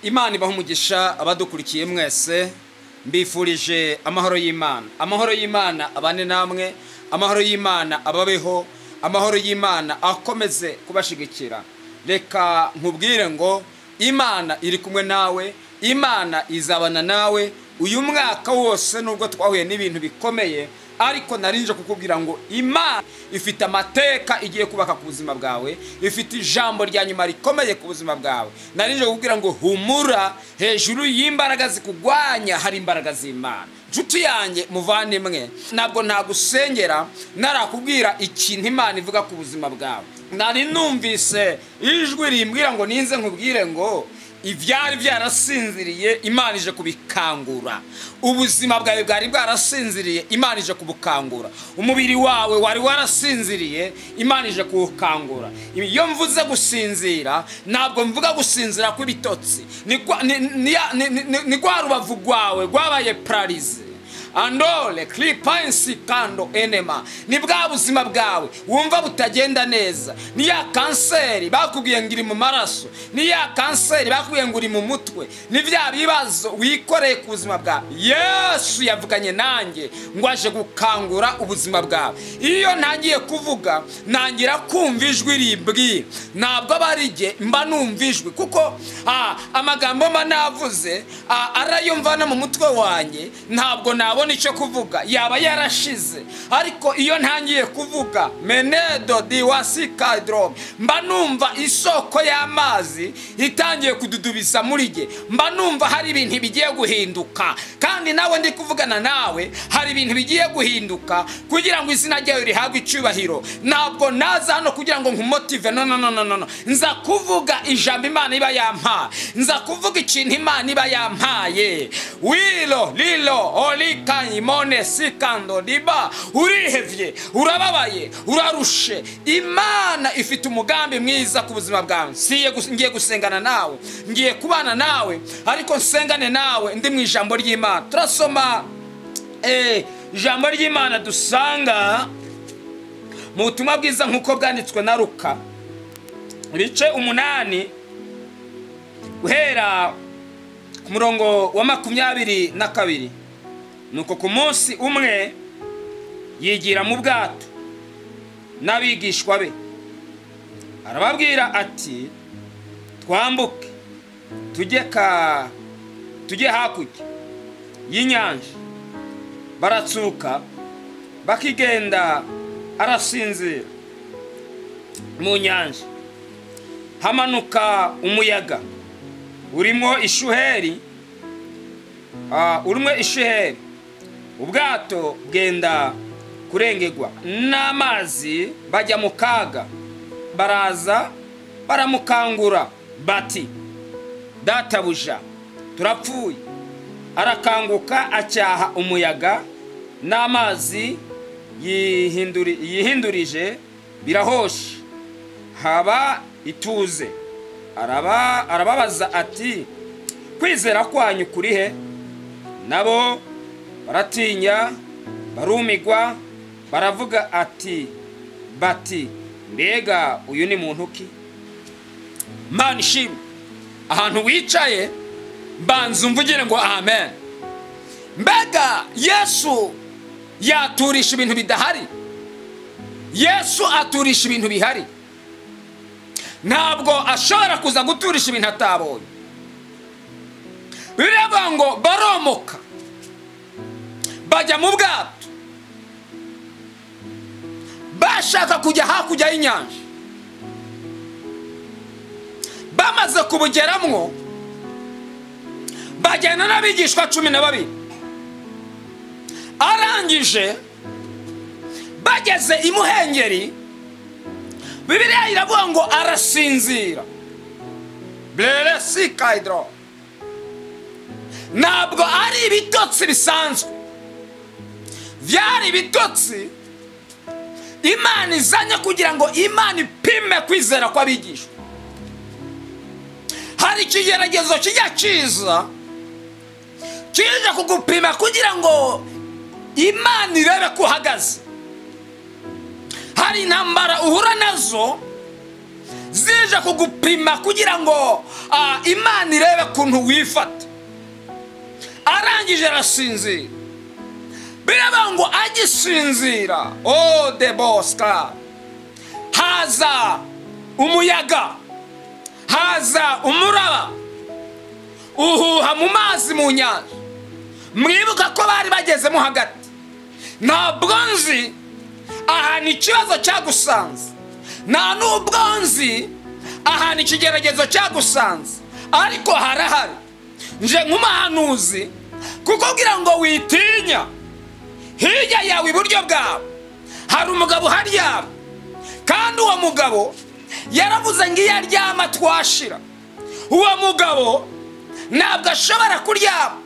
Imana ibaha umugisha abadukurikiye mwese, mbifurije amahoro y'Imana. Amahoro y'Imana abane namwe, amahoro y'Imana ababeho, amahoro y'Imana akomeze kubashigikira. Reka nkubwire ngo Imana iri kumwe nawe, Imana izabana nawe uyu mwaka wose, nubwo twahuye n'ibintu bikomeye, ariko narinje kukubwira ngo Imana ifite amateka igiye kubaka ku buzima bwawe, ifite ijambo rya nyuma rikomeye ku buzima bwawe. Narinje kukubwira ngo humura, hejuru y'imbaraga zikugwanya hari imbaraga z'Imana. Nshuti yanjye muvandimwe, ntabwo nagusengera narakubwira ikintu Imana ivuga ku buzima bwawe. Nari numvise ijwi rimbwira ngo ninze nkubwire ngo ivyari byarasinziriye Imana ije kubikangura. Ubuzima bwawe bwari bwarasinziriye, Imana ije kubukangura. Umubiri wawe wari warasinziriye, Imana ije kuwukangura. Iyo mvuze gusinzira, ntabwo mvuga gusinzira kw'ibitotsi. Ni kwa rubavu rwawe rwabaye paralize. Andole klipansi kando enema. Ni bwa buzima bwawe wumva butagenda neza. Ni ya kanseri bakubwiye ngiri mu maraso, ni ya kanseri bakubwiye nguri mu mutwe, ni bya bibazo wikoreye ku buzima bwawe. Yesu yavuganye nanjye ngo aje gukangura ubuzima bwawe. Iyo ntangiye kuvuga, nangira kumva ijwi rimbwira, ntabwo abarije mba numva ijwi, kuko amagambo mba navuze arayumvana mu mutwe wanjye, ntabwo nabona icyo kuvuga, yaba yarashize. Ariko iyo ntangiye kuvuga menedo diwasikadrome, mba numva isoko y'amazi itangiye kududubiza muri jye, mba numva hari ibintu bigiye guhinduka. Kandi nawe ndi kuvugana nawe, hari ibintu bigiye guhinduka kugira ngo izina ryawe rihabwe icyubahiro. Ntabwo naza hano kugira ngo nkumotive, no. Nza kuvuga ijambo Imana iba yampaye, nza kuvuga ikintu Imana iba yampaye. Wilo lilo olika imone sikando diba. Urihevye, urababaye, urarushe, Imana ifite umugambi mwiza ku buzima bwawe. Ngiye gusengana nawe, ngiye kubana nawe, ariko nsengane nawe ndi mu ijambo ry'Imana. Turasoma ijambo ry'Imana dusanga mu butumwa bwiza nk'uko bwanditswe na Luka, ibice 8 guhera ku murongo wa 22. Nuko ku munsi umwe yigira mu bwato n'abigishwa be, arababwira ati twambuke tujye hakurya y'inyanja. Baratsuka bakigenda, arasinzira mu nyanja. Hamanuka umuyaga urimo ishuheri, ubwato bwenda kurengegwa n'amazi, bajya mu kaga. Baraza baramukangura bati databuja turapfuye. Arakanguka acyaha umuyaga n'amazi, yihindurije birahoshe, haba ituze. Arababaza ati kwizera kwanyu kuri he? Nabo baratinya, barumigwa, baravuga bati mbega uyu ni muntu ki? Mana ishimwe. Ahantu wicaye mbanza umvugire ngo amen. Mbega Yesu yaturisha ibintu bidahari? Yesu aturisha ibintu bihari. Ntabwo ashobora kuza guturisha ibintu atabonye. Bireba ngo baromoka bajya mu bwato, bashaka kujya hakurya y'inyanja. Bamaze kubugeramwo, bajyana n'abigishwa 12. Arangije bageze imuhengeri, Bibiliya iravuga ngo arasinzira. Blele sikaidro. Ntabwo ari ibitotsi bisanzwe, vyari ibitotsi Imana izanye kugira ngo Imana ipime kwizera kw'abigishwa. Hari ikigeragezo kijya kiza, kije kugupima kugira ngo Imana irebe ko uhagaze. Hari intambara uhura nazo ije kugupima kugira ngo Imana irebe kuntu wifata. Arangije arasinzira. Biraba ngo agisinzira, de boska, haza umuyaga, haza umuraba, uhuha mu mazi mu nyanja. Mwibuka ko bari bagezemo hagati. Ntabwo nzi ahantu ikibazo cyagusanze, nta nubwo nzi ahantu ikigeragezo cyagusanze, ariko harahari. Nje nk'umuhanuzi kukubwira ngo witinya. Hirya yawe iburyo bwawe hari umugabo haryama, kandi uwo mugabo yaravuze ngo iyo aryama twashira. Uwo mugabo ntabwo ashobora kuryama,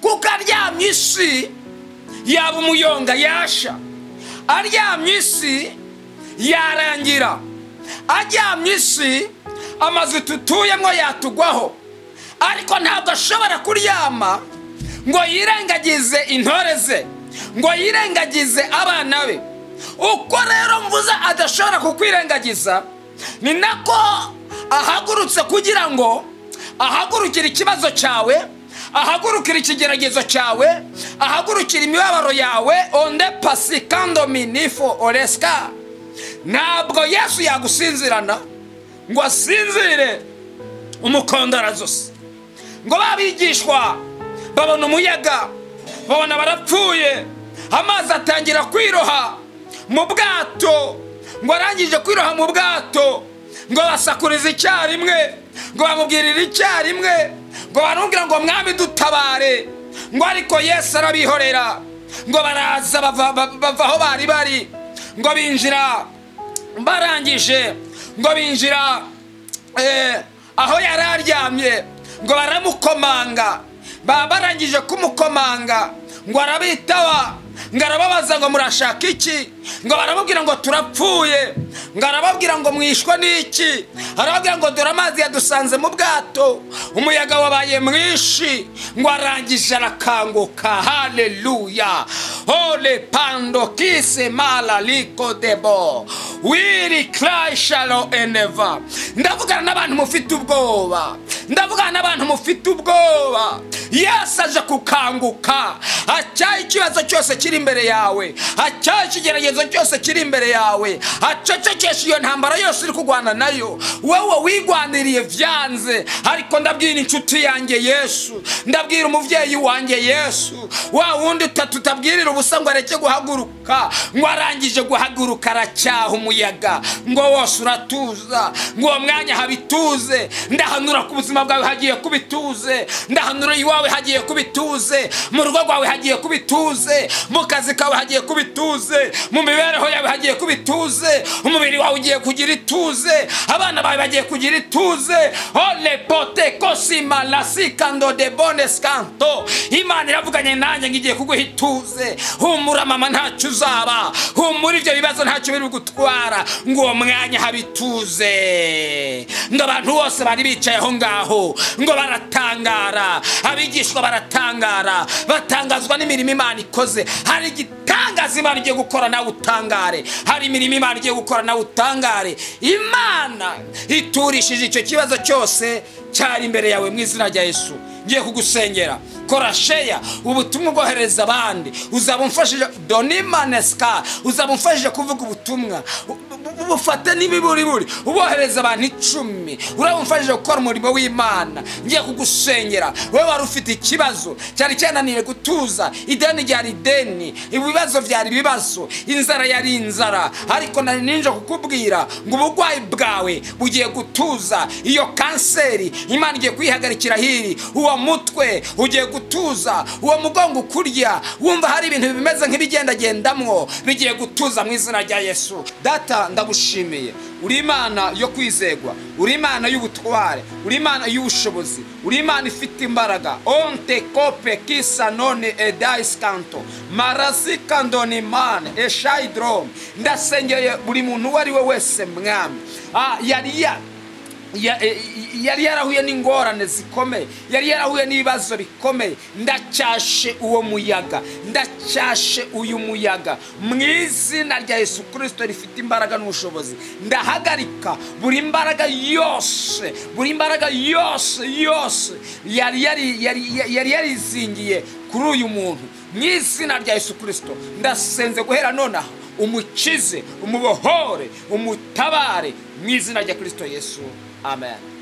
kuko aryamye isi yaba umuyonga yasha, aryamye isi yarangira, aryamye isi amazu tutuyemo yatugwaho. Ariko ntabwo ashobora kuryama ngo yirengagize intore ze, ngo yirengagize abana be. Uko rero mvuze adashobora kukwirengagiza, ni nako ahagurutse kugira ngo ahagurukire ikibazo cyawe, ahagurukire ikigeragezo cyawe, ahagurukire imibabaro yawe. Onde pasikando minifo oreska. Ntabwo Yesu yagusinzirana ngo asinzire umukondarazosi. Ngo babigishwa babona umuyaga, babona barapfuye, amazi atangira kwiroha mu bwato. Ngo arangije kwiroha mu bwato, ngo basakuriza icyarimwe, ngo bamubwirira icyarimwe, ngo baramubwira ngo mwami dutabare. Ngo ariko Yesu arabihorera. Ngo baraza bava aho bari bari, ngo binjira, barangije ngo binjira aho yari aryamye, ngo baramukomanga. Barangije kumukomanga, ngo arabitaba, ngo arababaza ngo murashaka iki? Ngo baramubwira ngo turapfuye. Ngo arababwira ngo mwishwa n'iki? Arababwira ngo dore amazi yadusanze mu bwato, umuyaga wabaye mwinshi. Ngo arangije arakanguka. Haleluya. Ole pando kise mala liko debo, wiri cry shallow eneva. Ndavugana n'abantu mufite ubwoba, ndavugana n'abantu mufite ubwoba. Yesu aje kukanguka. Acyaye ikibazo cyose kiri imbere yawe, acyaye ikigeragezo cyose kiri imbere yawe, acecekesha iyo ntambara yose uri kugwana nayo. Wowe wigwaniriye vyanze, ariko ndabwira inshuti yanjye Yesu, ndabwira umuvyeyi wanjye Yesu, wa wundi tutabwirira ubusa ngo areke guhaguruka. Ngo arangije guhaguruka aracyaha umuyaga, ngo wose uratuza, ngo uwo mwanya habituze. Ndahanura ku buzima bwawe hagiye kubituze, ndahanura iwawe hagiye kubituze, mu rugo rwawe hagiye kubituze, mu kazi kawe hagiye kubituze, mu mibereho yawe hagiye kubituze, umubiri wawe ugiye kugira ituze, abana bawe bagiye kugira ituze. Ole pote kosima lasikando de bones canto. Imana iravuganye nanjye ngiye kuguha ituze. Humura mama, ntacyo uzaba, humura ibyo bibazo ntacyo biri gutwara. Ngo uwo mwanya habituze. Ngo abantu bose bari bicaye aho ngaho, ngo baratangara, abigishwa baratangara, batangazwa n'imirimo Imana ikoze. Hari igitangaza Imana igiye gukora, nawe utangare. Hari imirimo Imana igiye gukora, nawe utangare. Imana iturishije icyo kibazo cyose cyari imbere yawe mu izina rya Yesu. Ngiye kugusengera. Kora share ubutumwa bwohereza abandi. Uzaba umfashije donimaneska, uzaba umfashije kuvuga ubutumwa. Bufate n'imiburiburi ubohereza abantu 10. Urabumfashije gukora umurimo w'Imana. Ngiye kugusengera. Wewe wari ufite ikibazo cyari cyananiye gutuza, ideni ryari ideni, ibibazo byari ibibazo, inzara yari inzara, ariko nari ninje kukubwira ngo ubugwayi bwawe bugiye gutuza. Iyo kanseri Imana igiye kwihagarikira hiri, uwo mutwe ugiye gutuza, uwo mugongo kurya wumva hari ibintu bimeze nk'ibigendagendamwo bigiye gutuza mu izina rya Yesu. Data ndagushimiye, uri Imana yo kwizegwa, uri Imana y'ubutware, uri Imana y'ubushobozi, uri Imana ifite imbaraga. Onte kope kisa none edais kanto marasi kandoni mane eshaidrom. Ndasengeye buri muntu wari we wese mwami yari yarahuye n'ingorane zikomeye, yari yarahuye n'ibibazo bikomeye. Ndacyashe uwo muyaga, ndacyashe uyu muyaga mu izina rya Yesu Kristo rifite imbaraga n'ubushobozi. Ndahagarika buri imbaraga yose, buri imbaraga yose yari yarizingiye kuri uyu muntu mu izina rya Yesu Kristo. Ndasenze guhera nonaha umukize, umubohore, umutabare mu izina rya Kristo Yesu. Amen.